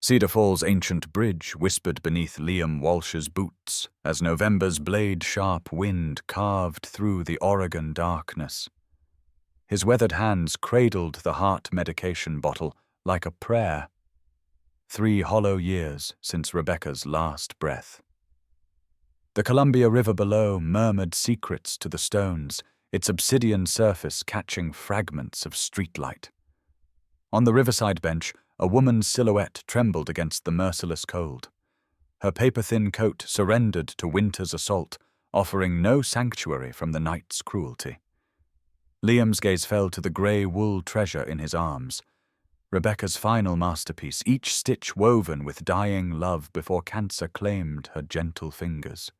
Cedar Falls' ancient bridge whispered beneath Liam Walsh's boots as November's blade-sharp wind carved through the Oregon darkness. His weathered hands cradled the heart medication bottle like a prayer. 3 hollow years since Rebecca's last breath. The Columbia River below murmured secrets to the stones, its obsidian surface catching fragments of streetlight. On the Riverside bench, a woman's silhouette trembled against the merciless cold. Her paper-thin coat surrendered to winter's assault, offering no sanctuary from the night's cruelty. Liam's gaze fell to the grey wool treasure in his arms. Rebecca's final masterpiece, each stitch woven with dying love before cancer claimed her gentle fingers.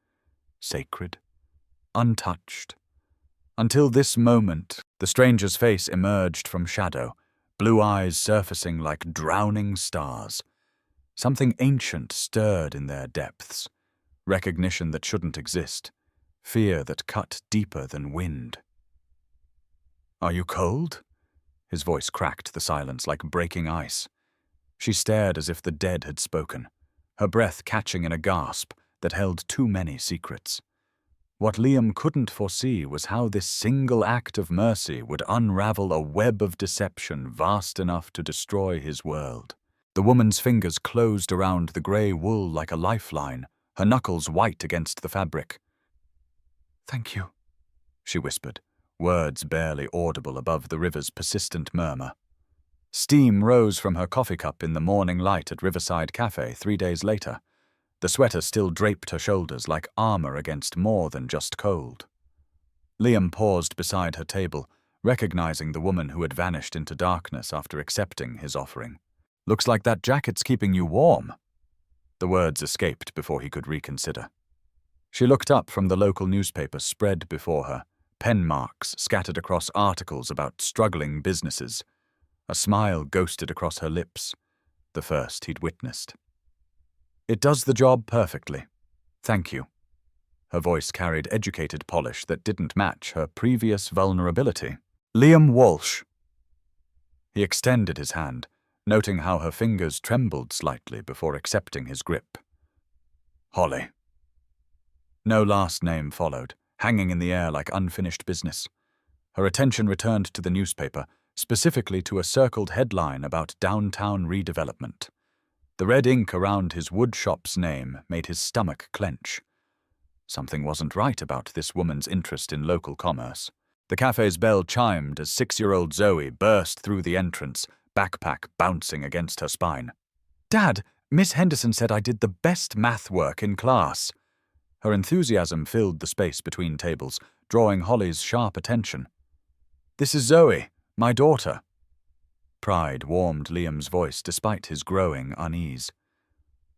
Sacred, untouched. Until this moment, the stranger's face emerged from shadow, blue eyes surfacing like drowning stars. Something ancient stirred in their depths, recognition that shouldn't exist, fear that cut deeper than wind. "Are you cold?" His voice cracked the silence like breaking ice. She stared as if the dead had spoken, her breath catching in a gasp that held too many secrets. What Liam couldn't foresee was how this single act of mercy would unravel a web of deception vast enough to destroy his world. The woman's fingers closed around the grey wool like a lifeline, her knuckles white against the fabric. "Thank you," she whispered, words barely audible above the river's persistent murmur. Steam rose from her coffee cup in the morning light at Riverside Cafe 3 days later. The sweater still draped her shoulders like armor against more than just cold. Liam paused beside her table, recognizing the woman who had vanished into darkness after accepting his offering. "Looks like that jacket's keeping you warm." The words escaped before he could reconsider. She looked up from the local newspaper spread before her, pen marks scattered across articles about struggling businesses. A smile ghosted across her lips, the first he'd witnessed. "It does the job perfectly. Thank you." Her voice carried educated polish that didn't match her previous vulnerability. "Liam Walsh." He extended his hand, noting how her fingers trembled slightly before accepting his grip. "Holly." No last name followed, hanging in the air like unfinished business. Her attention returned to the newspaper, specifically to a circled headline about downtown redevelopment. The red ink around his woodshop's name made his stomach clench. Something wasn't right about this woman's interest in local commerce. The cafe's bell chimed as 6-year-old Zoe burst through the entrance, backpack bouncing against her spine. "Dad, Miss Henderson said I did the best math work in class." Her enthusiasm filled the space between tables, drawing Holly's sharp attention. "This is Zoe, my daughter." Pride warmed Liam's voice despite his growing unease.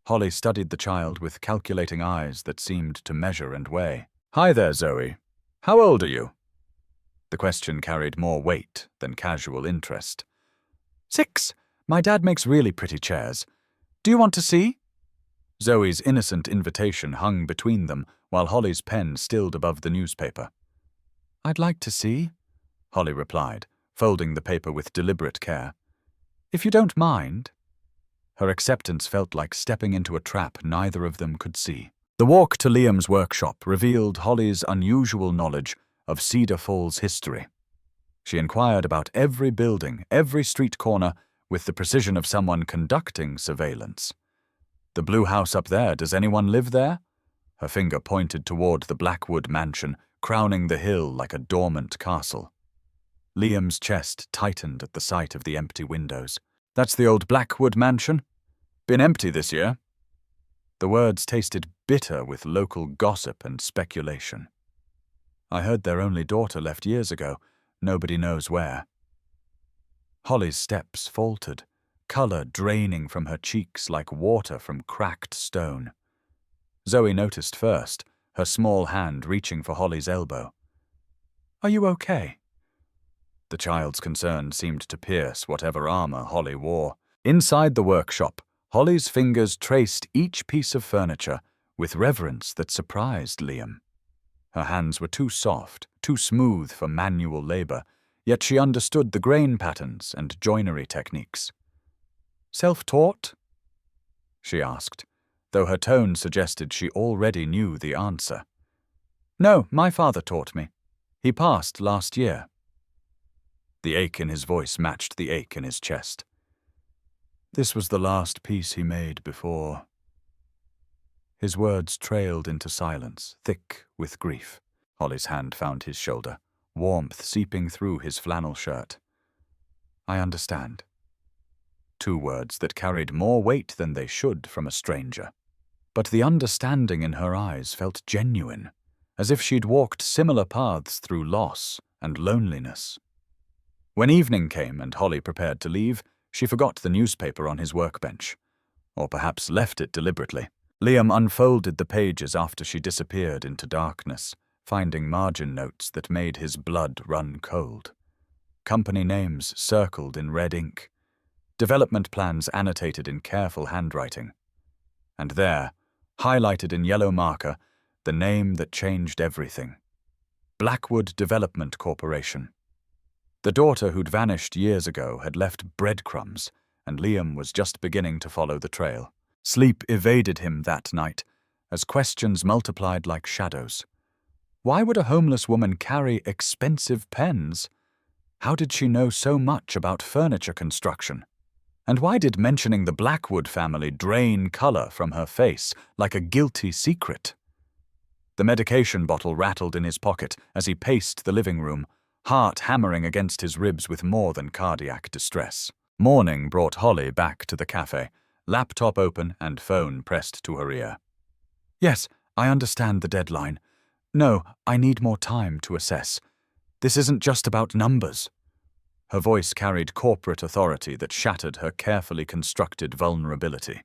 Holly studied the child with calculating eyes that seemed to measure and weigh. "Hi there, Zoe. How old are you?" The question carried more weight than casual interest. 6. My dad makes really pretty chairs. Do you want to see?" Zoe's innocent invitation hung between them while Holly's pen stilled above the newspaper. "I'd like to see," Holly replied, folding the paper with deliberate care. "If you don't mind." Her acceptance felt like stepping into a trap neither of them could see. The walk to Liam's workshop revealed Holly's unusual knowledge of Cedar Falls history. She inquired about every building, every street corner, with the precision of someone conducting surveillance. "The blue house up there, does anyone live there?" Her finger pointed toward the Blackwood mansion, crowning the hill like a dormant castle. Liam's chest tightened at the sight of the empty windows. "That's the old Blackwood mansion? Been empty this year?" The words tasted bitter with local gossip and speculation. "I heard their only daughter left years ago. Nobody knows where." Holly's steps faltered, color draining from her cheeks like water from cracked stone. Zoe noticed first, her small hand reaching for Holly's elbow. "Are you okay?" The child's concern seemed to pierce whatever armor Holly wore. Inside the workshop, Holly's fingers traced each piece of furniture with reverence that surprised Liam. Her hands were too soft, too smooth for manual labor, yet she understood the grain patterns and joinery techniques. "Self-taught?" she asked, though her tone suggested she already knew the answer. No, my father taught me. He passed last year. The ache in his voice matched the ache in his chest. This was the last piece he made before. His words trailed into silence, thick with grief. Holly's hand found his shoulder, warmth seeping through his flannel shirt. I understand. 2 words that carried more weight than they should from a stranger. But the understanding in her eyes felt genuine, as if she'd walked similar paths through loss and loneliness. When evening came and Holly prepared to leave, she forgot the newspaper on his workbench, or perhaps left it deliberately. Liam unfolded the pages after she disappeared into darkness, finding margin notes that made his blood run cold. Company names circled in red ink, development plans annotated in careful handwriting. And there, highlighted in yellow marker, the name that changed everything. Blackwood Development Corporation. The daughter who'd vanished years ago had left breadcrumbs, and Liam was just beginning to follow the trail. Sleep evaded him that night, as questions multiplied like shadows. Why would a homeless woman carry expensive pens? How did she know so much about furniture construction? And why did mentioning the Blackwood family drain color from her face like a guilty secret? The medication bottle rattled in his pocket as he paced the living room, heart hammering against his ribs with more than cardiac distress. Morning brought Holly back to the cafe, laptop open and phone pressed to her ear. Yes, I understand the deadline. No, I need more time to assess. This isn't just about numbers. Her voice carried corporate authority that shattered her carefully constructed vulnerability.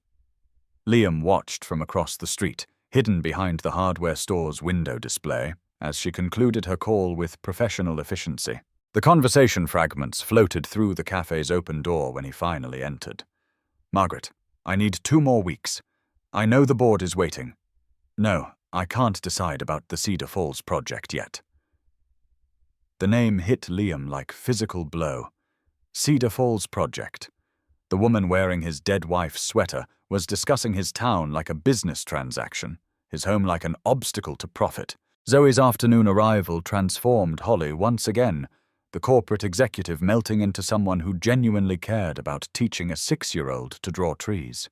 Liam watched from across the street, hidden behind the hardware store's window display, as she concluded her call with professional efficiency. The conversation fragments floated through the cafe's open door when he finally entered. Margaret, I need 2 more weeks. I know the board is waiting. No, I can't decide about the Cedar Falls project yet. The name hit Liam like physical blow. Cedar Falls project. The woman wearing his dead wife's sweater was discussing his town like a business transaction, his home like an obstacle to profit. Zoe's afternoon arrival transformed Holly once again, the corporate executive melting into someone who genuinely cared about teaching a 6-year-old to draw trees.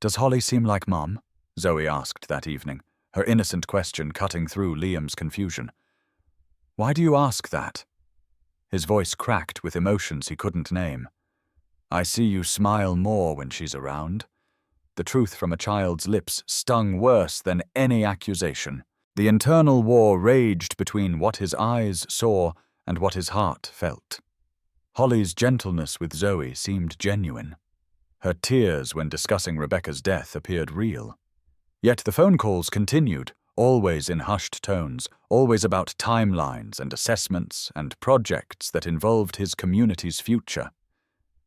Does Holly seem like Mom? Zoe asked that evening, her innocent question cutting through Liam's confusion. Why do you ask that? His voice cracked with emotions he couldn't name. I see you smile more when she's around. The truth from a child's lips stung worse than any accusation. The internal war raged between what his eyes saw and what his heart felt. Holly's gentleness with Zoe seemed genuine. Her tears when discussing Rebecca's death appeared real. Yet the phone calls continued, always in hushed tones, always about timelines and assessments and projects that involved his community's future.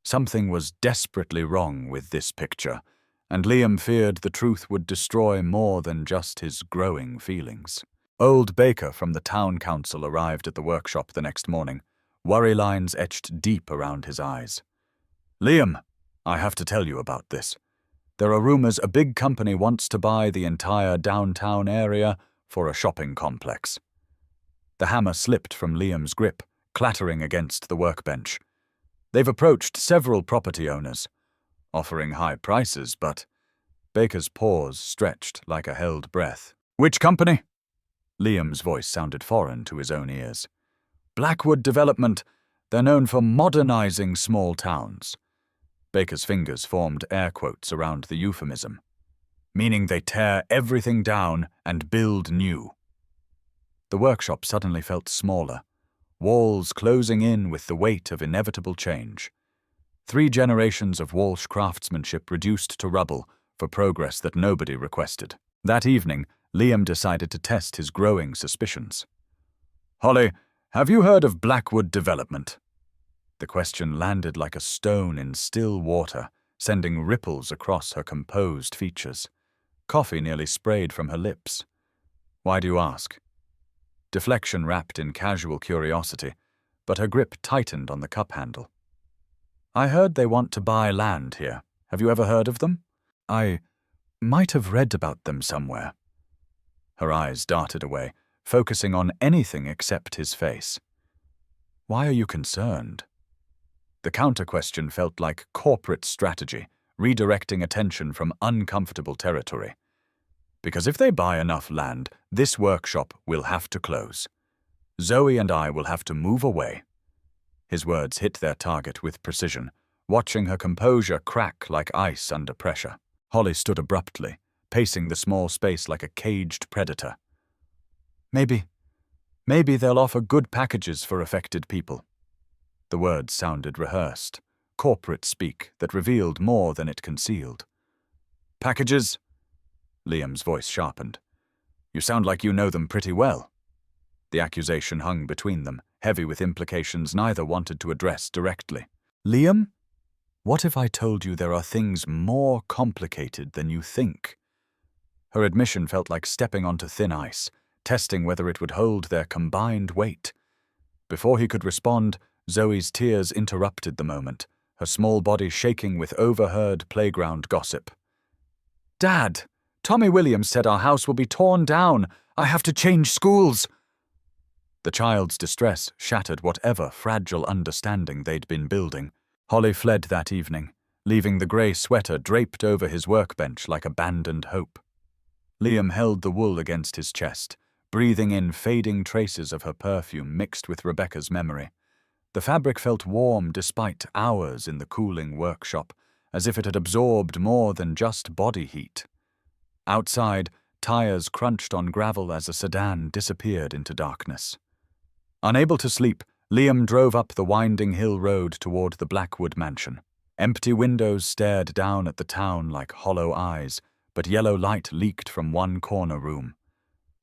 Something was desperately wrong with this picture, and Liam feared the truth would destroy more than just his growing feelings. Old Baker from the town council arrived at the workshop the next morning, worry lines etched deep around his eyes. Liam, I have to tell you about this. There are rumors a big company wants to buy the entire downtown area for a shopping complex. The hammer slipped from Liam's grip, clattering against the workbench. They've approached several property owners, offering high prices, but Baker's pause stretched like a held breath. Which company? Liam's voice sounded foreign to his own ears. Blackwood Development. They're known for modernizing small towns. Baker's fingers formed air quotes around the euphemism, meaning they tear everything down and build new. The workshop suddenly felt smaller, walls closing in with the weight of inevitable change. 3 generations of Walsh craftsmanship reduced to rubble for progress that nobody requested. That evening, Liam decided to test his growing suspicions. Holly, have you heard of Blackwood Development? The question landed like a stone in still water, sending ripples across her composed features. Coffee nearly sprayed from her lips. Why do you ask? Deflection wrapped in casual curiosity, but her grip tightened on the cup handle. I heard they want to buy land here, Have you ever heard of them? I might have read about them somewhere. Her eyes darted away, focusing on anything except his face. Why are you concerned? The counter-question felt like corporate strategy, redirecting attention from uncomfortable territory. Because if they buy enough land, this workshop will have to close. Zoe and I will have to move away. His words hit their target with precision, watching her composure crack like ice under pressure. Holly stood abruptly, pacing the small space like a caged predator. Maybe they'll offer good packages for affected people. The words sounded rehearsed, corporate speak that revealed more than it concealed. Packages? Liam's voice sharpened. You sound like you know them pretty well. The accusation hung between them, heavy with implications neither wanted to address directly. Liam? What if I told you there are things more complicated than you think? Her admission felt like stepping onto thin ice, testing whether it would hold their combined weight. Before he could respond, Zoe's tears interrupted the moment, her small body shaking with overheard playground gossip. Dad, Tommy Williams said our house will be torn down. I have to change schools. The child's distress shattered whatever fragile understanding they'd been building. Holly fled that evening, leaving the grey sweater draped over his workbench like abandoned hope. Liam held the wool against his chest, breathing in fading traces of her perfume mixed with Rebecca's memory. The fabric felt warm despite hours in the cooling workshop, as if it had absorbed more than just body heat. Outside, tires crunched on gravel as a sedan disappeared into darkness. Unable to sleep, Liam drove up the winding hill road toward the Blackwood mansion. Empty windows stared down at the town like hollow eyes, but yellow light leaked from one corner room.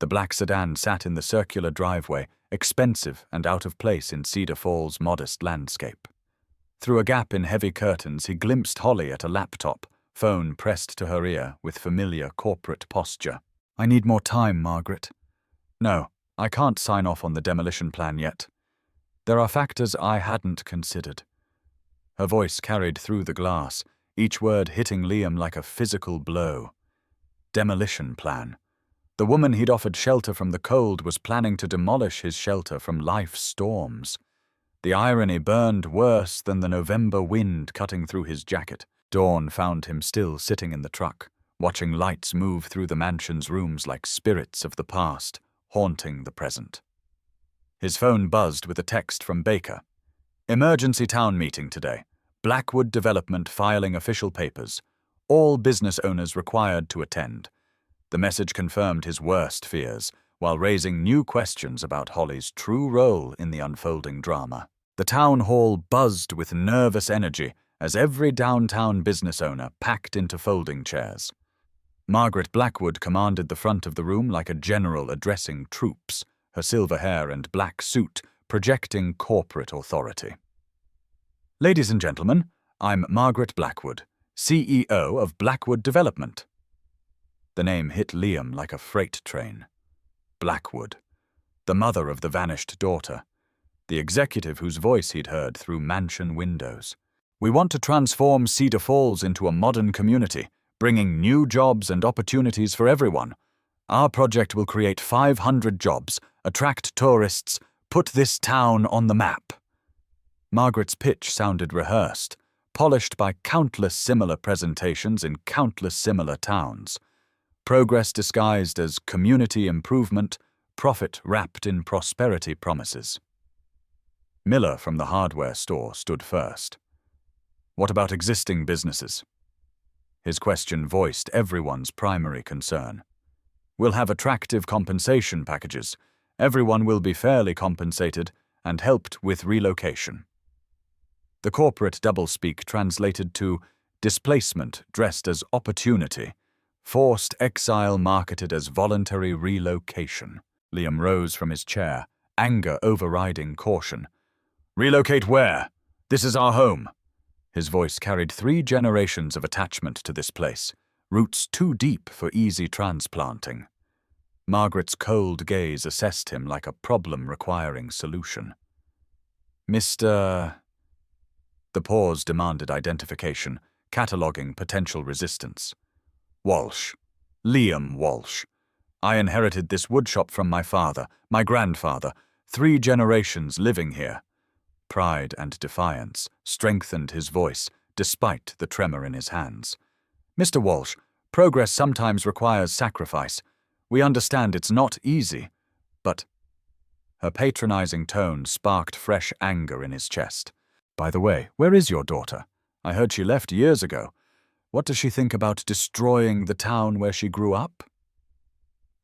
The black sedan sat in the circular driveway, expensive and out of place in Cedar Falls' modest landscape. Through a gap in heavy curtains, he glimpsed Holly at a laptop, phone pressed to her ear with familiar corporate posture. I need more time, Margaret. No, I can't sign off on the demolition plan yet. There are factors I hadn't considered. Her voice carried through the glass, each word hitting Liam like a physical blow. Demolition plan. The woman he'd offered shelter from the cold was planning to demolish his shelter from life's storms. The irony burned worse than the November wind cutting through his jacket. Dawn found him still sitting in the truck, watching lights move through the mansion's rooms like spirits of the past, haunting the present. His phone buzzed with a text from Baker. Emergency town meeting today. Blackwood Development filing official papers. All business owners required to attend. The message confirmed his worst fears, while raising new questions about Holly's true role in the unfolding drama. The town hall buzzed with nervous energy as every downtown business owner packed into folding chairs. Margaret Blackwood commanded the front of the room like a general addressing troops, her silver hair and black suit projecting corporate authority. Ladies and gentlemen, I'm Margaret Blackwood, CEO of Blackwood Development. The name hit Liam like a freight train. Blackwood, the mother of the vanished daughter, the executive whose voice he'd heard through mansion windows. We want to transform Cedar Falls into a modern community, bringing new jobs and opportunities for everyone. Our project will create 500 jobs, attract tourists, put this town on the map. Margaret's pitch sounded rehearsed, polished by countless similar presentations in countless similar towns. Progress disguised as community improvement, profit wrapped in prosperity promises. Miller from the hardware store stood first. What about existing businesses? His question voiced everyone's primary concern. We'll have attractive compensation packages. Everyone will be fairly compensated and helped with relocation. The corporate doublespeak translated to displacement dressed as opportunity, forced exile marketed as voluntary relocation. Liam rose from his chair, anger overriding caution. Relocate where? This is our home. His voice carried 3 generations of attachment to this place, roots too deep for easy transplanting. Margaret's cold gaze assessed him like a problem requiring solution. Mr. The pause demanded identification, cataloguing potential resistance. Walsh. Liam Walsh. I inherited this woodshop from my father, my grandfather, 3 generations living here. Pride and defiance strengthened his voice, despite the tremor in his hands. Mr. Walsh, progress sometimes requires sacrifice. We understand it's not easy, but... Her patronizing tone sparked fresh anger in his chest. By the way, where is your daughter? I heard she left years ago. What does she think about destroying the town where she grew up?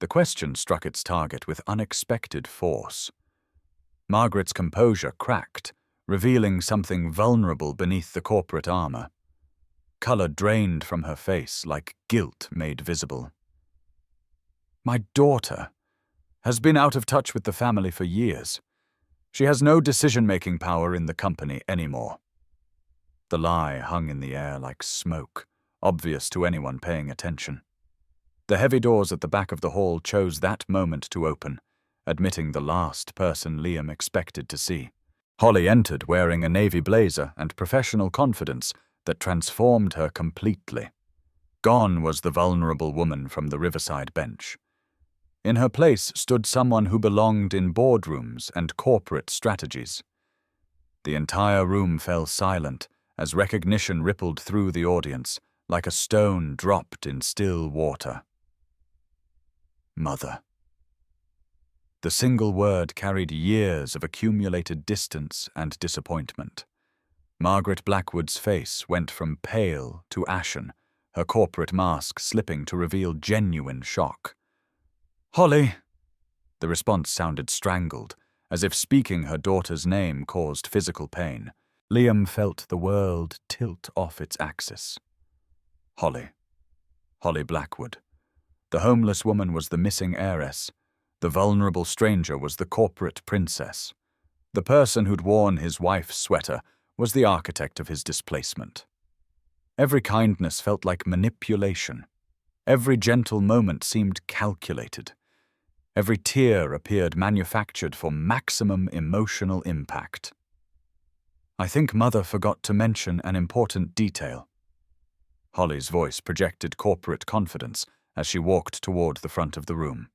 The question struck its target with unexpected force. Margaret's composure cracked, revealing something vulnerable beneath the corporate armor. Color drained from her face like guilt made visible. My daughter has been out of touch with the family for years. She has no decision-making power in the company anymore. The lie hung in the air like smoke, obvious to anyone paying attention. The heavy doors at the back of the hall chose that moment to open, admitting the last person Liam expected to see. Holly entered wearing a navy blazer and professional confidence that transformed her completely. Gone was the vulnerable woman from the Riverside bench. In her place stood someone who belonged in boardrooms and corporate strategies. The entire room fell silent as recognition rippled through the audience like a stone dropped in still water. Mother. The single word carried years of accumulated distance and disappointment. Margaret Blackwood's face went from pale to ashen, her corporate mask slipping to reveal genuine shock. Holly! The response sounded strangled, as if speaking her daughter's name caused physical pain. Liam felt the world tilt off its axis. Holly. Holly Blackwood. The homeless woman was the missing heiress. The vulnerable stranger was the corporate princess. The person who'd worn his wife's sweater was the architect of his displacement. Every kindness felt like manipulation. Every gentle moment seemed calculated. Every tear appeared manufactured for maximum emotional impact. I think Mother forgot to mention an important detail. Holly's voice projected corporate confidence as she walked toward the front of the room.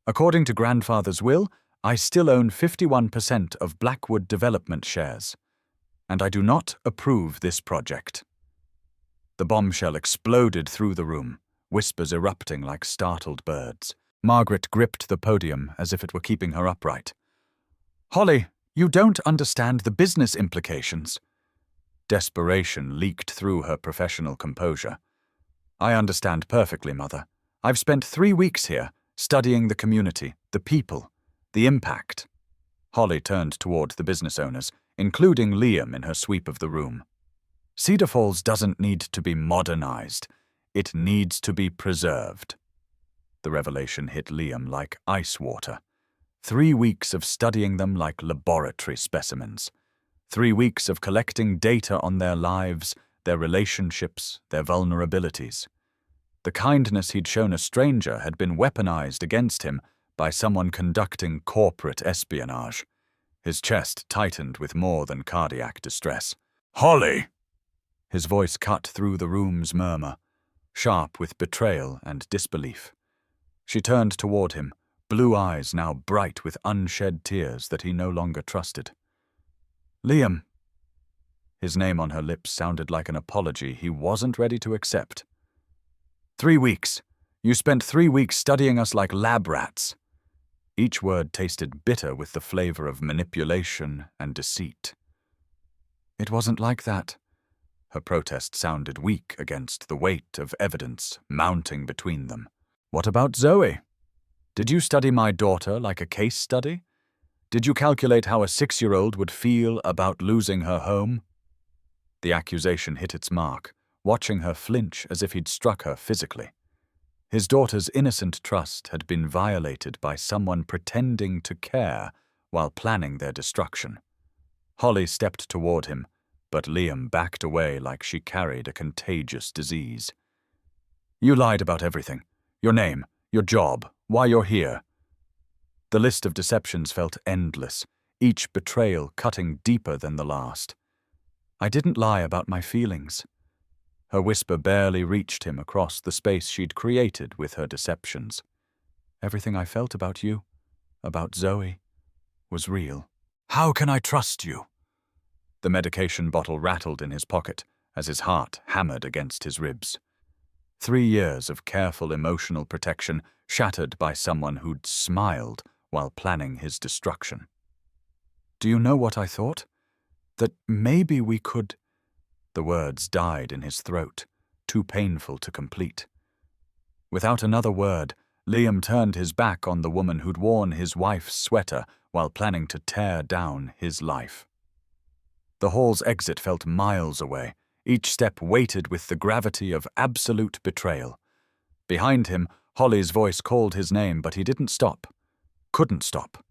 According to Grandfather's will, I still own 51% of Blackwood Development shares, and I do not approve this project. The bombshell exploded through the room, whispers erupting like startled birds. Margaret gripped the podium as if it were keeping her upright. Holly, you don't understand the business implications. Desperation leaked through her professional composure. I understand perfectly, Mother. I've spent 3 weeks here, studying the community, the people, the impact. Holly turned toward the business owners, including Liam in her sweep of the room. Cedar Falls doesn't need to be modernized. It needs to be preserved. The revelation hit Liam like ice water. 3 weeks of studying them like laboratory specimens. 3 weeks of collecting data on their lives, their relationships, their vulnerabilities. The kindness he'd shown a stranger had been weaponized against him by someone conducting corporate espionage. His chest tightened with more than cardiac distress. Holly! His voice cut through the room's murmur, sharp with betrayal and disbelief. She turned toward him, blue eyes now bright with unshed tears that he no longer trusted. Liam. His name on her lips sounded like an apology he wasn't ready to accept. 3 weeks. You spent 3 weeks studying us like lab rats. Each word tasted bitter with the flavor of manipulation and deceit. It wasn't like that. Her protest sounded weak against the weight of evidence mounting between them. What about Zoe? Did you study my daughter like a case study? Did you calculate how a 6-year-old would feel about losing her home? The accusation hit its mark, watching her flinch as if he'd struck her physically. His daughter's innocent trust had been violated by someone pretending to care while planning their destruction. Holly stepped toward him, but Liam backed away like she carried a contagious disease. You lied about everything. Your name, your job, why you're here. The list of deceptions felt endless, each betrayal cutting deeper than the last. I didn't lie about my feelings. Her whisper barely reached him across the space she'd created with her deceptions. Everything I felt about you, about Zoe, was real. How can I trust you? The medication bottle rattled in his pocket as his heart hammered against his ribs. 3 years of careful emotional protection shattered by someone who'd smiled while planning his destruction. Do you know what I thought? That maybe we could... The words died in his throat, too painful to complete. Without another word, Liam turned his back on the woman who'd worn his wife's sweater while planning to tear down his life. The hall's exit felt miles away, each step weighted with the gravity of absolute betrayal. Behind him, Holly's voice called his name, but he didn't stop. Couldn't stop.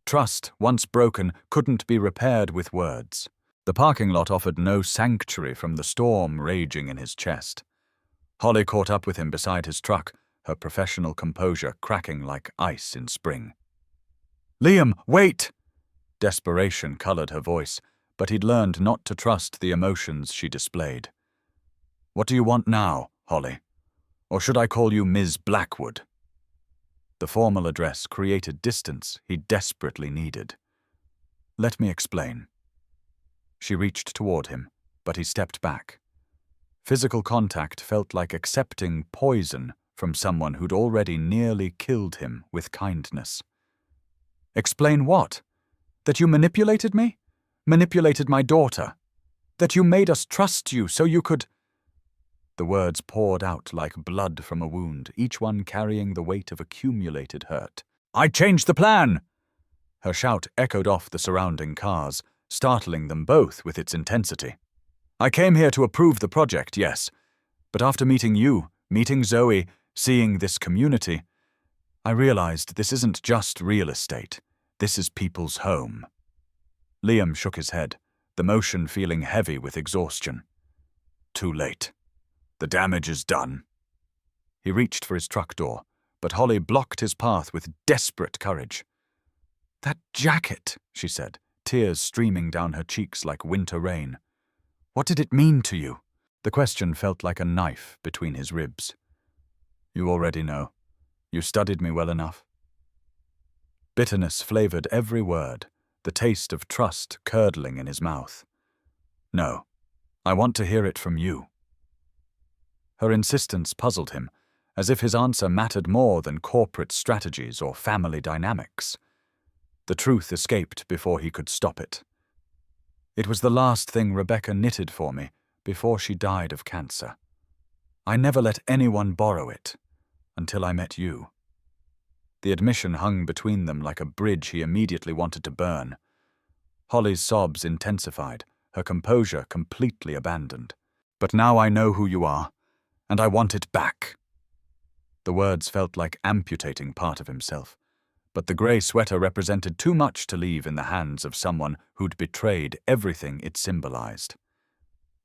Trust, once broken, couldn't be repaired with words. The parking lot offered no sanctuary from the storm raging in his chest. Holly caught up with him beside his truck, her professional composure cracking like ice in spring. "Liam, wait!" Desperation colored her voice, but he'd learned not to trust the emotions she displayed. "What do you want now, Holly? Or should I call you Ms. Blackwood?" The formal address created distance he desperately needed. "Let me explain." She reached toward him, but he stepped back. Physical contact felt like accepting poison from someone who'd already nearly killed him with kindness. "Explain what? That you manipulated me? Manipulated my daughter? That you made us trust you so you could—" The words poured out like blood from a wound, each one carrying the weight of accumulated hurt. "I changed the plan!" Her shout echoed off the surrounding cars, startling them both with its intensity. "I came here to approve the project, yes, but after meeting you, meeting Zoe, seeing this community, I realized this isn't just real estate. This is people's home." Liam shook his head, the motion feeling heavy with exhaustion. "Too late. The damage is done." He reached for his truck door, but Holly blocked his path with desperate courage. "That jacket," she said, tears streaming down her cheeks like winter rain. "What did it mean to you?" The question felt like a knife between his ribs. "You already know. You studied me well enough." Bitterness flavored every word, the taste of trust curdling in his mouth. "No, I want to hear it from you." Her insistence puzzled him, as if his answer mattered more than corporate strategies or family dynamics. The truth escaped before he could stop it. "It was the last thing Rebecca knitted for me before she died of cancer. I never let anyone borrow it, until I met you." The admission hung between them like a bridge he immediately wanted to burn. Holly's sobs intensified, her composure completely abandoned. "But now I know who you are, and I want it back." The words felt like amputating part of himself, but the grey sweater represented too much to leave in the hands of someone who'd betrayed everything it symbolized.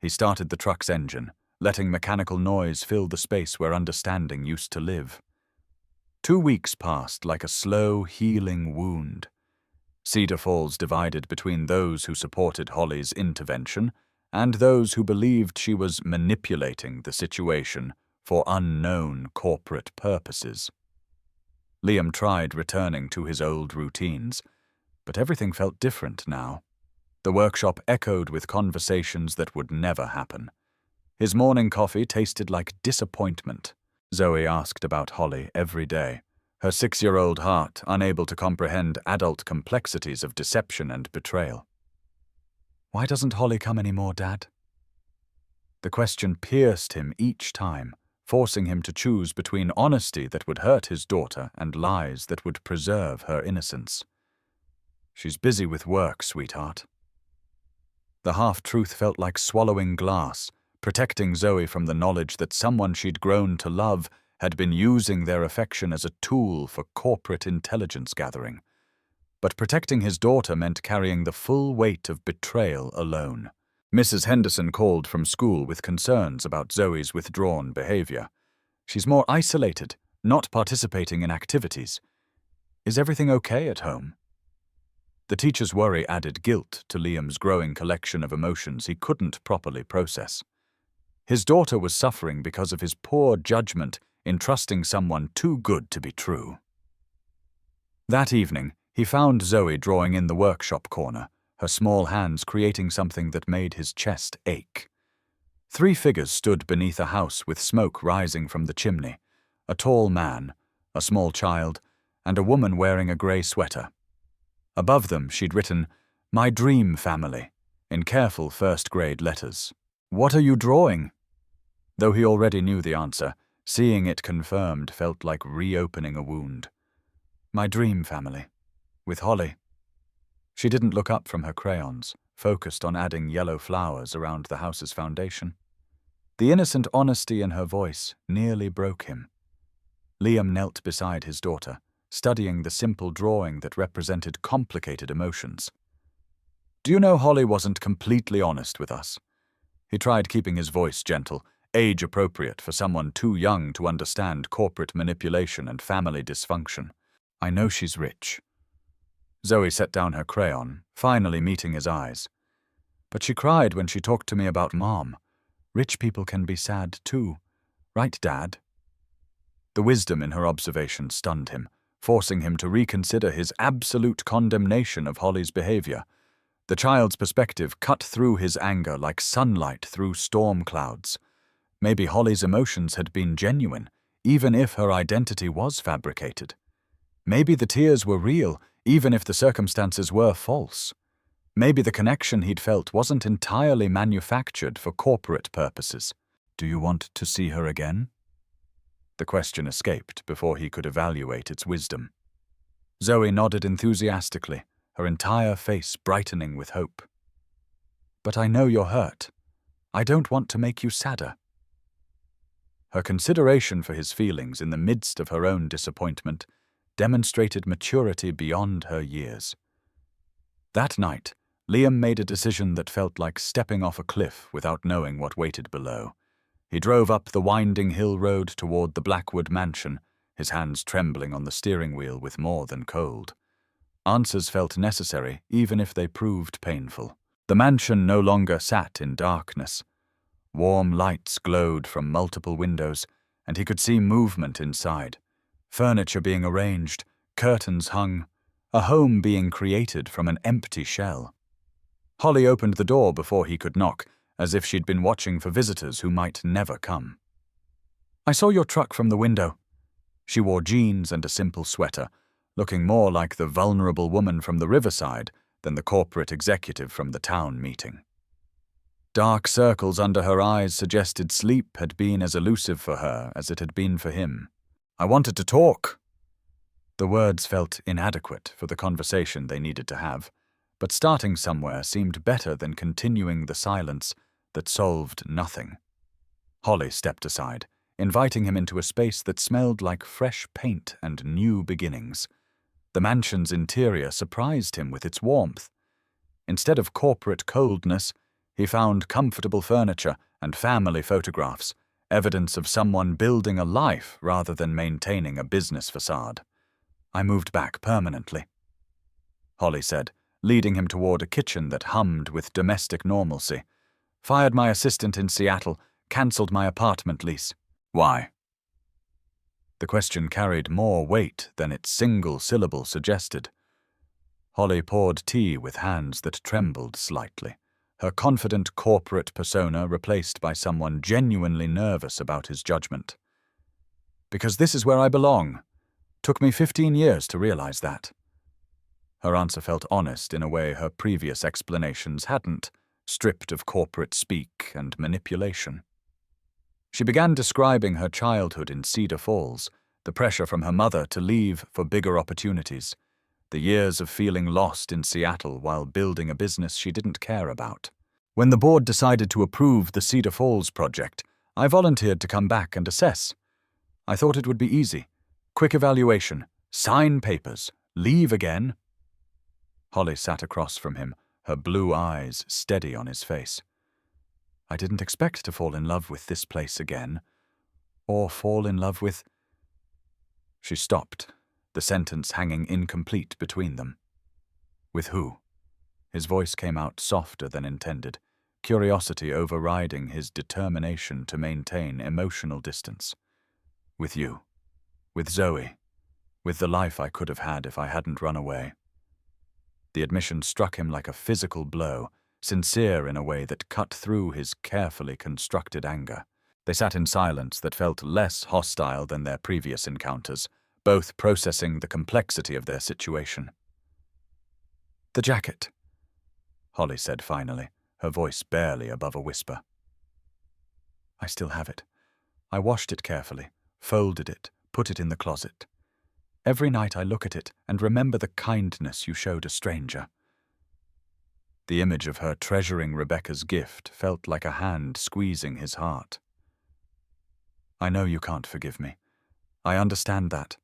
He started the truck's engine, letting mechanical noise fill the space where understanding used to live. 2 weeks passed like a slow, healing wound. Cedar Falls divided between those who supported Holly's intervention and those who believed she was manipulating the situation for unknown corporate purposes. Liam tried returning to his old routines, but everything felt different now. The workshop echoed with conversations that would never happen. His morning coffee tasted like disappointment. Zoe asked about Holly every day, her 6-year-old heart unable to comprehend adult complexities of deception and betrayal. "Why doesn't Holly come anymore, Dad?" The question pierced him each time, forcing him to choose between honesty that would hurt his daughter and lies that would preserve her innocence. "She's busy with work, sweetheart." The half-truth felt like swallowing glass, protecting Zoe from the knowledge that someone she'd grown to love had been using their affection as a tool for corporate intelligence gathering. But protecting his daughter meant carrying the full weight of betrayal alone. Mrs. Henderson called from school with concerns about Zoe's withdrawn behavior. "She's more isolated, not participating in activities. Is everything okay at home?" The teacher's worry added guilt to Liam's growing collection of emotions he couldn't properly process. His daughter was suffering because of his poor judgment in trusting someone too good to be true. That evening, he found Zoe drawing in the workshop corner, her small hands creating something that made his chest ache. 3 figures stood beneath a house with smoke rising from the chimney: a tall man, a small child, and a woman wearing a grey sweater. Above them she'd written, "My dream family," in careful first-grade letters. "What are you drawing?" Though he already knew the answer, seeing it confirmed felt like reopening a wound. "My dream family. With Holly." She didn't look up from her crayons, focused on adding yellow flowers around the house's foundation. The innocent honesty in her voice nearly broke him. Liam knelt beside his daughter, studying the simple drawing that represented complicated emotions. "Do you know Holly wasn't completely honest with us?" He tried keeping his voice gentle, age-appropriate for someone too young to understand corporate manipulation and family dysfunction. "I know she's rich." Zoe set down her crayon, finally meeting his eyes. "But she cried when she talked to me about Mom. Rich people can be sad too. Right, Dad?" The wisdom in her observation stunned him, forcing him to reconsider his absolute condemnation of Holly's behavior. The child's perspective cut through his anger like sunlight through storm clouds. Maybe Holly's emotions had been genuine, even if her identity was fabricated. Maybe the tears were real, even if the circumstances were false. Maybe the connection he'd felt wasn't entirely manufactured for corporate purposes. "Do you want to see her again?" The question escaped before he could evaluate its wisdom. Zoe nodded enthusiastically, her entire face brightening with hope. "But I know you're hurt. I don't want to make you sadder." Her consideration for his feelings in the midst of her own disappointment demonstrated maturity beyond her years. That night, Liam made a decision that felt like stepping off a cliff without knowing what waited below. He drove up the winding hill road toward the Blackwood mansion, his hands trembling on the steering wheel with more than cold. Answers felt necessary, even if they proved painful. The mansion no longer sat in darkness. Warm lights glowed from multiple windows, and he could see movement inside. Furniture being arranged, curtains hung, a home being created from an empty shell. Holly opened the door before he could knock, as if she'd been watching for visitors who might never come. "I saw your truck from the window." She wore jeans and a simple sweater, looking more like the vulnerable woman from the Riverside than the corporate executive from the town meeting. Dark circles under her eyes suggested sleep had been as elusive for her as it had been for him. "I wanted to talk." The words felt inadequate for the conversation they needed to have, but starting somewhere seemed better than continuing the silence that solved nothing. Holly stepped aside, inviting him into a space that smelled like fresh paint and new beginnings. The mansion's interior surprised him with its warmth. Instead of corporate coldness, he found comfortable furniture and family photographs, evidence of someone building a life rather than maintaining a business facade. "I moved back permanently," Holly said, leading him toward a kitchen that hummed with domestic normalcy. "Fired my assistant in Seattle, cancelled my apartment lease." "Why?" The question carried more weight than its single syllable suggested. Holly poured tea with hands that trembled slightly, her confident corporate persona replaced by someone genuinely nervous about his judgment. "Because this is where I belong. Took me 15 years to realize that." Her answer felt honest in a way her previous explanations hadn't, stripped of corporate speak and manipulation. She began describing her childhood in Cedar Falls, the pressure from her mother to leave for bigger opportunities, the years of feeling lost in Seattle while building a business she didn't care about. "When the board decided to approve the Cedar Falls project, I volunteered to come back and assess. I thought it would be easy. Quick evaluation, sign papers, leave again." Holly sat across from him, her blue eyes steady on his face. "I didn't expect to fall in love with this place again. Or fall in love with—" She stopped, the sentence hanging incomplete between them. "With who?" His voice came out softer than intended, curiosity overriding his determination to maintain emotional distance. With you, with Zoe, with the life I could have had if I hadn't run away. The admission struck him like a physical blow, sincere in a way that cut through his carefully constructed anger. They sat in silence that felt less hostile than their previous encounters, both processing the complexity of their situation. "The jacket," Holly said finally, her voice barely above a whisper. "I still have it. I washed it carefully, folded it, put it in the closet. Every night I look at it and remember the kindness you showed a stranger." The image of her treasuring Rebecca's gift felt like a hand squeezing his heart. "I know you can't forgive me. I understand that.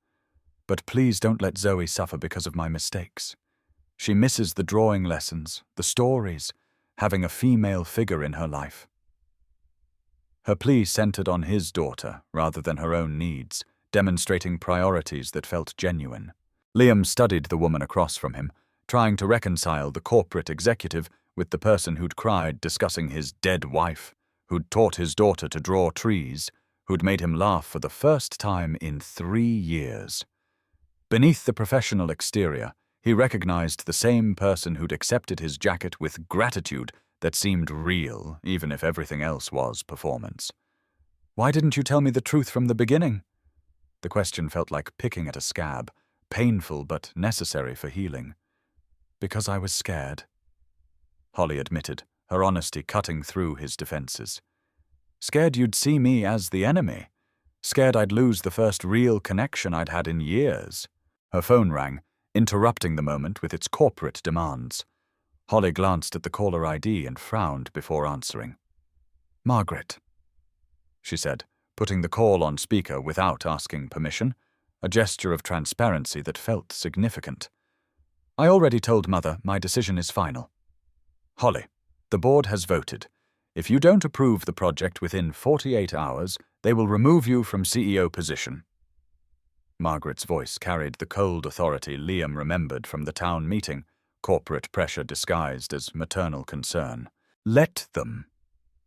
But please don't let Zoe suffer because of my mistakes. She misses the drawing lessons, the stories, having a female figure in her life." Her plea centered on his daughter rather than her own needs, demonstrating priorities that felt genuine. Liam studied the woman across from him, trying to reconcile the corporate executive with the person who'd cried discussing his dead wife, who'd taught his daughter to draw trees, who'd made him laugh for the first time in 3 years. Beneath the professional exterior, he recognized the same person who'd accepted his jacket with gratitude that seemed real, even if everything else was performance. "Why didn't you tell me the truth from the beginning?" The question felt like picking at a scab, painful but necessary for healing. "Because I was scared," Holly admitted, her honesty cutting through his defenses. "Scared you'd see me as the enemy. Scared I'd lose the first real connection I'd had in years." Her phone rang, interrupting the moment with its corporate demands. Holly glanced at the caller ID and frowned before answering. "Margaret," she said, putting the call on speaker without asking permission, a gesture of transparency that felt significant. "I already told Mother my decision is final." "Holly, the board has voted. If you don't approve the project within 48 hours, they will remove you from CEO position." Margaret's voice carried the cold authority Liam remembered from the town meeting, corporate pressure disguised as maternal concern. "Let them."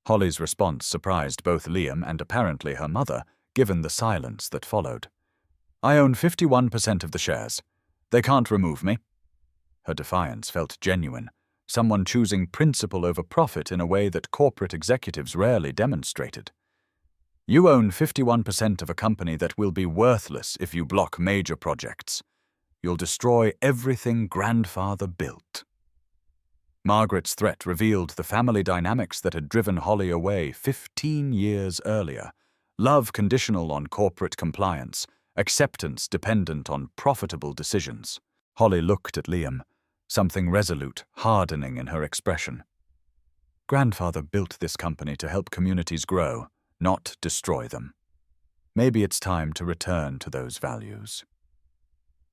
Holly's response surprised both Liam and apparently her mother, given the silence that followed. "I own 51% of the shares. They can't remove me." Her defiance felt genuine, someone choosing principle over profit in a way that corporate executives rarely demonstrated. "You own 51% of a company that will be worthless if you block major projects. You'll destroy everything grandfather built." Margaret's threat revealed the family dynamics that had driven Holly away 15 years earlier. Love conditional on corporate compliance, acceptance dependent on profitable decisions. Holly looked at Liam, something resolute hardening in her expression. "Grandfather built this company to help communities grow, not destroy them. Maybe it's time to return to those values."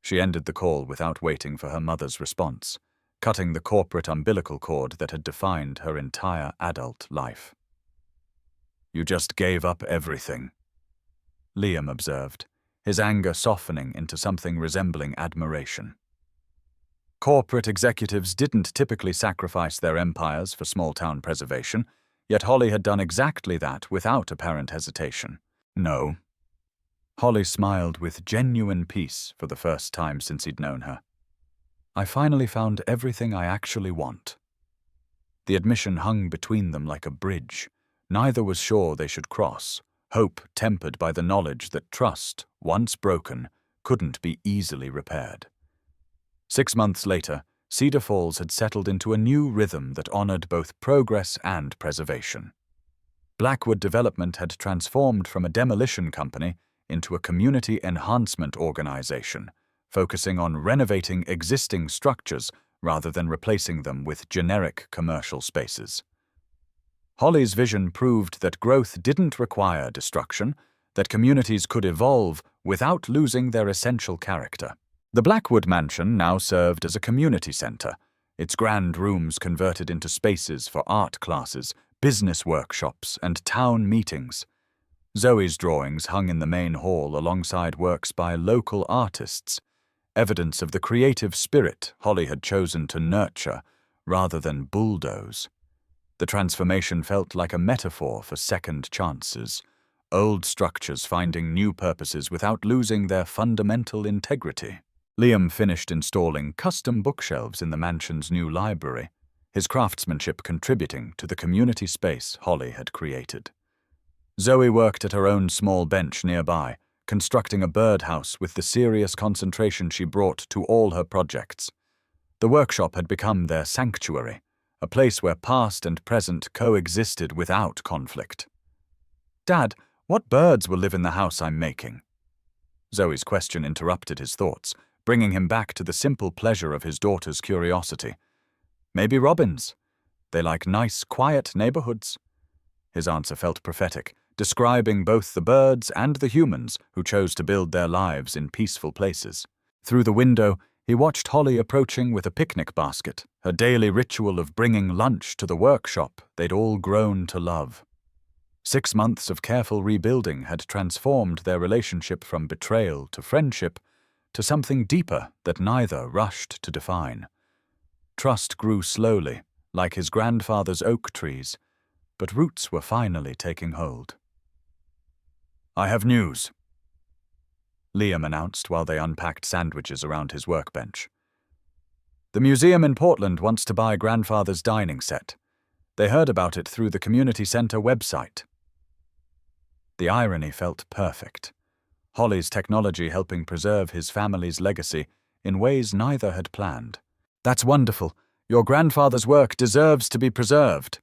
She ended the call without waiting for her mother's response, cutting the corporate umbilical cord that had defined her entire adult life. "You just gave up everything," Liam observed, his anger softening into something resembling admiration. Corporate executives didn't typically sacrifice their empires for small-town preservation, yet Holly had done exactly that without apparent hesitation. "No." Holly smiled with genuine peace for the first time since he'd known her. "I finally found everything I actually want." The admission hung between them like a bridge. Neither was sure they should cross, hope tempered by the knowledge that trust, once broken, couldn't be easily repaired. 6 months later, Cedar Falls had settled into a new rhythm that honored both progress and preservation. Blackwood Development had transformed from a demolition company into a community enhancement organization, focusing on renovating existing structures rather than replacing them with generic commercial spaces. Holly's vision proved that growth didn't require destruction, that communities could evolve without losing their essential character. The Blackwood Mansion now served as a community center, its grand rooms converted into spaces for art classes, business workshops, and town meetings. Zoe's drawings hung in the main hall alongside works by local artists, evidence of the creative spirit Holly had chosen to nurture rather than bulldoze. The transformation felt like a metaphor for second chances, old structures finding new purposes without losing their fundamental integrity. Liam finished installing custom bookshelves in the mansion's new library, his craftsmanship contributing to the community space Holly had created. Zoe worked at her own small bench nearby, constructing a birdhouse with the serious concentration she brought to all her projects. The workshop had become their sanctuary, a place where past and present coexisted without conflict. "Dad, what birds will live in the house I'm making?" Zoe's question interrupted his thoughts, bringing him back to the simple pleasure of his daughter's curiosity. "Maybe robins. They like nice, quiet neighborhoods." His answer felt prophetic, describing both the birds and the humans who chose to build their lives in peaceful places. Through the window, he watched Holly approaching with a picnic basket, her daily ritual of bringing lunch to the workshop they'd all grown to love. 6 months of careful rebuilding had transformed their relationship from betrayal to friendship to something deeper that neither rushed to define. Trust grew slowly, like his grandfather's oak trees, but roots were finally taking hold. "I have news," Liam announced while they unpacked sandwiches around his workbench. "The museum in Portland wants to buy Grandfather's dining set. They heard about it through the community center website." The irony felt perfect. Holly's technology helping preserve his family's legacy in ways neither had planned. "That's wonderful. Your grandfather's work deserves to be preserved."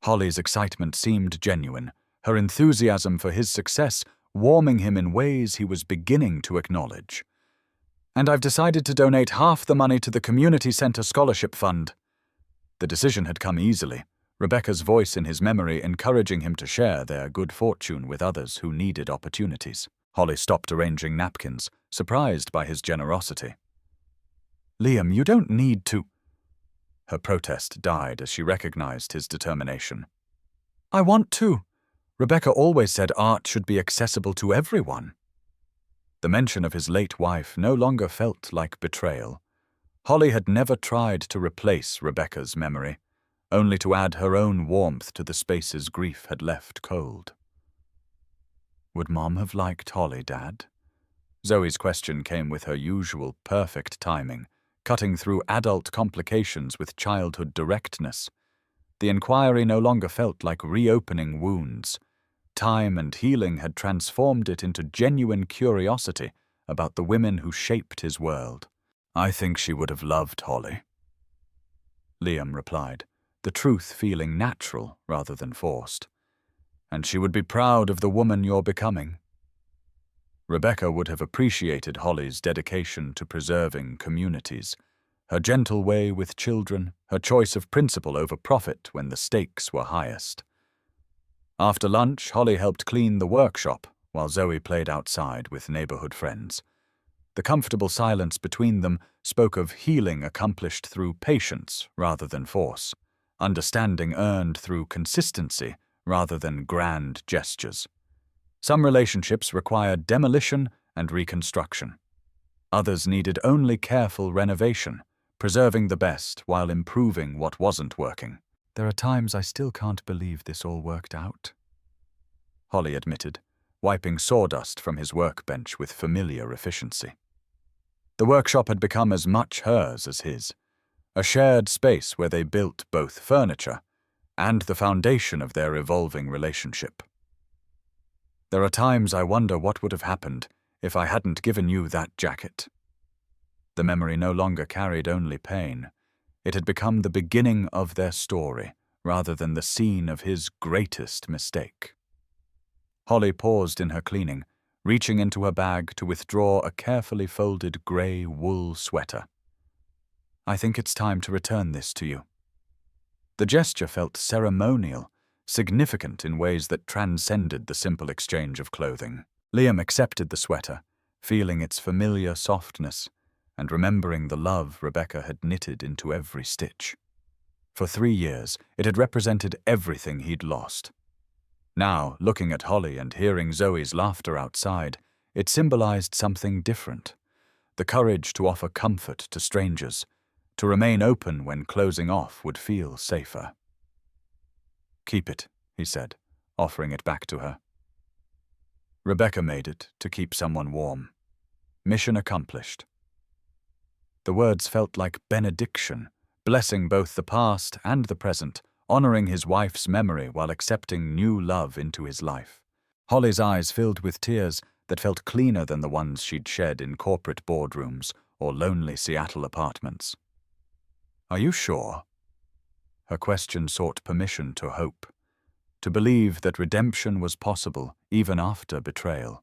Holly's excitement seemed genuine, her enthusiasm for his success warming him in ways he was beginning to acknowledge. "And I've decided to donate half the money to the Community Center Scholarship Fund." The decision had come easily, Rebecca's voice in his memory encouraging him to share their good fortune with others who needed opportunities. Holly stopped arranging napkins, surprised by his generosity. "Liam, you don't need to—" Her protest died as she recognized his determination. "I want to. Rebecca always said art should be accessible to everyone." The mention of his late wife no longer felt like betrayal. Holly had never tried to replace Rebecca's memory, only to add her own warmth to the spaces grief had left cold. "Would Mom have liked Holly, Dad?" Zoe's question came with her usual perfect timing, cutting through adult complications with childhood directness. The inquiry no longer felt like reopening wounds. Time and healing had transformed it into genuine curiosity about the women who shaped his world. "I think she would have loved Holly," Liam replied, the truth feeling natural rather than forced. "And she would be proud of the woman you're becoming." Rebecca would have appreciated Holly's dedication to preserving communities, her gentle way with children, her choice of principle over profit when the stakes were highest. After lunch, Holly helped clean the workshop, while Zoe played outside with neighborhood friends. The comfortable silence between them spoke of healing accomplished through patience rather than force, understanding earned through consistency rather than grand gestures. Some relationships required demolition and reconstruction. Others needed only careful renovation, preserving the best while improving what wasn't working. "There are times I still can't believe this all worked out," Holly admitted, wiping sawdust from his workbench with familiar efficiency. The workshop had become as much hers as his, a shared space where they built both furniture and the foundation of their evolving relationship. "There are times I wonder what would have happened if I hadn't given you that jacket." The memory no longer carried only pain. It had become the beginning of their story, rather than the scene of his greatest mistake. Holly paused in her cleaning, reaching into her bag to withdraw a carefully folded grey wool sweater. "I think it's time to return this to you." The gesture felt ceremonial, significant in ways that transcended the simple exchange of clothing. Liam accepted the sweater, feeling its familiar softness, and remembering the love Rebecca had knitted into every stitch. For 3 years, it had represented everything he'd lost. Now, looking at Holly and hearing Zoe's laughter outside, it symbolized something different. The courage to offer comfort to strangers, to remain open when closing off would feel safer. Keep it, he said, offering it back to her. Rebecca made it to keep someone warm. Mission accomplished. The words felt like benediction, blessing both the past and the present, honoring his wife's memory while accepting new love into his life. Holly's eyes filled with tears that felt cleaner than the ones she'd shed in corporate boardrooms or lonely Seattle apartments. Are you sure? Her question sought permission to hope, to believe that redemption was possible even after betrayal.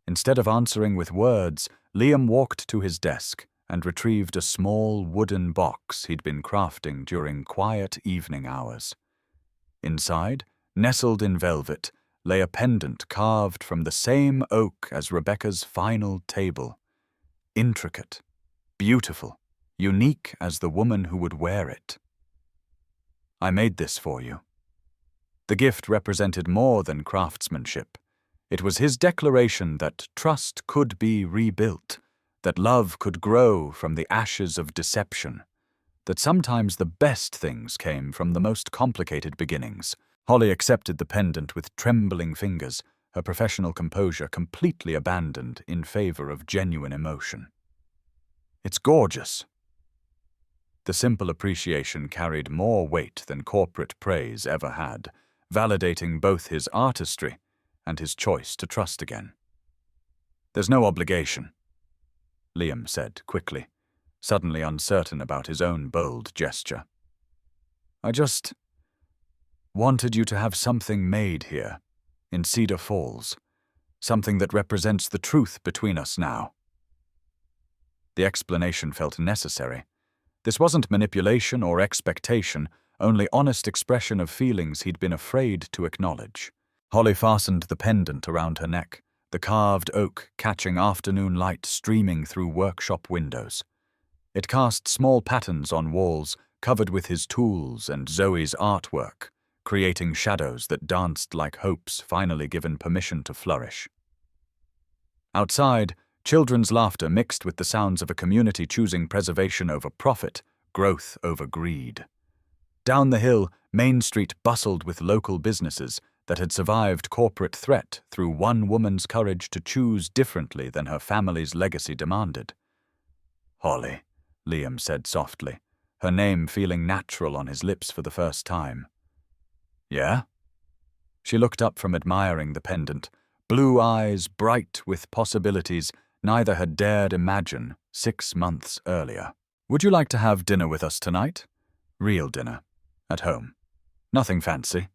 Instead of answering with words, Liam walked to his desk and retrieved a small wooden box he'd been crafting during quiet evening hours. Inside, nestled in velvet, lay a pendant carved from the same oak as Rebecca's final table. Intricate, beautiful, unique as the woman who would wear it. I made this for you. The gift represented more than craftsmanship. It was his declaration that trust could be rebuilt, that love could grow from the ashes of deception, that sometimes the best things came from the most complicated beginnings. Holly accepted the pendant with trembling fingers, her professional composure completely abandoned in favor of genuine emotion. It's gorgeous. The simple appreciation carried more weight than corporate praise ever had, validating both his artistry and his choice to trust again. There's no obligation, Liam said quickly, suddenly uncertain about his own bold gesture. I just wanted you to have something made here, in Cedar Falls, something that represents the truth between us now. The explanation felt necessary. This wasn't manipulation or expectation, only honest expression of feelings he'd been afraid to acknowledge. Holly fastened the pendant around her neck, the carved oak catching afternoon light streaming through workshop windows. It cast small patterns on walls covered with his tools and Zoe's artwork, creating shadows that danced like hopes finally given permission to flourish. Outside, children's laughter mixed with the sounds of a community choosing preservation over profit, growth over greed. Down the hill, Main Street bustled with local businesses that had survived corporate threat through one woman's courage to choose differently than her family's legacy demanded. Holly, Liam said softly, her name feeling natural on his lips for the first time. Yeah? She looked up from admiring the pendant, blue eyes bright with possibilities neither had dared imagine 6 months earlier. Would you like to have dinner with us tonight? Real dinner. At home. Nothing fancy.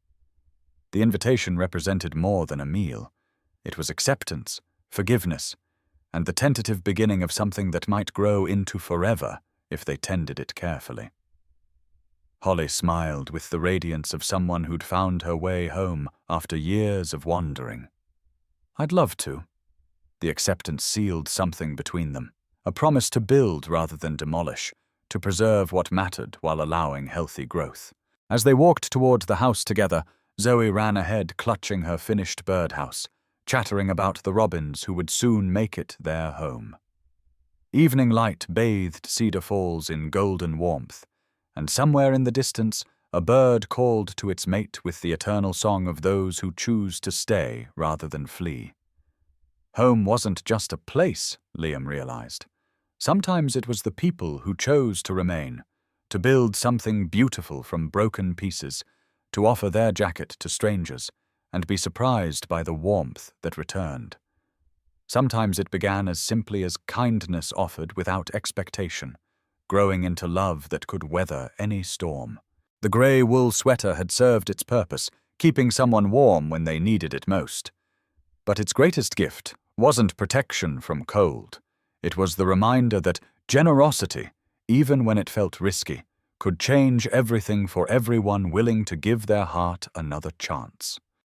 The invitation represented more than a meal. It was acceptance, forgiveness, and the tentative beginning of something that might grow into forever if they tended it carefully. Holly smiled with the radiance of someone who'd found her way home after years of wandering. I'd love to. The acceptance sealed something between them, a promise to build rather than demolish, to preserve what mattered while allowing healthy growth. As they walked toward the house together, Zoe ran ahead clutching her finished birdhouse, chattering about the robins who would soon make it their home. Evening light bathed Cedar Falls in golden warmth, and somewhere in the distance, a bird called to its mate with the eternal song of those who choose to stay rather than flee. Home wasn't just a place, Liam realized. Sometimes it was the people who chose to remain, to build something beautiful from broken pieces, to offer their jacket to strangers, and be surprised by the warmth that returned. Sometimes it began as simply as kindness offered without expectation, growing into love that could weather any storm. The grey wool sweater had served its purpose, keeping someone warm when they needed it most. But its greatest gift wasn't protection from cold. It was the reminder that generosity, even when it felt risky, could change everything for everyone willing to give their heart another chance.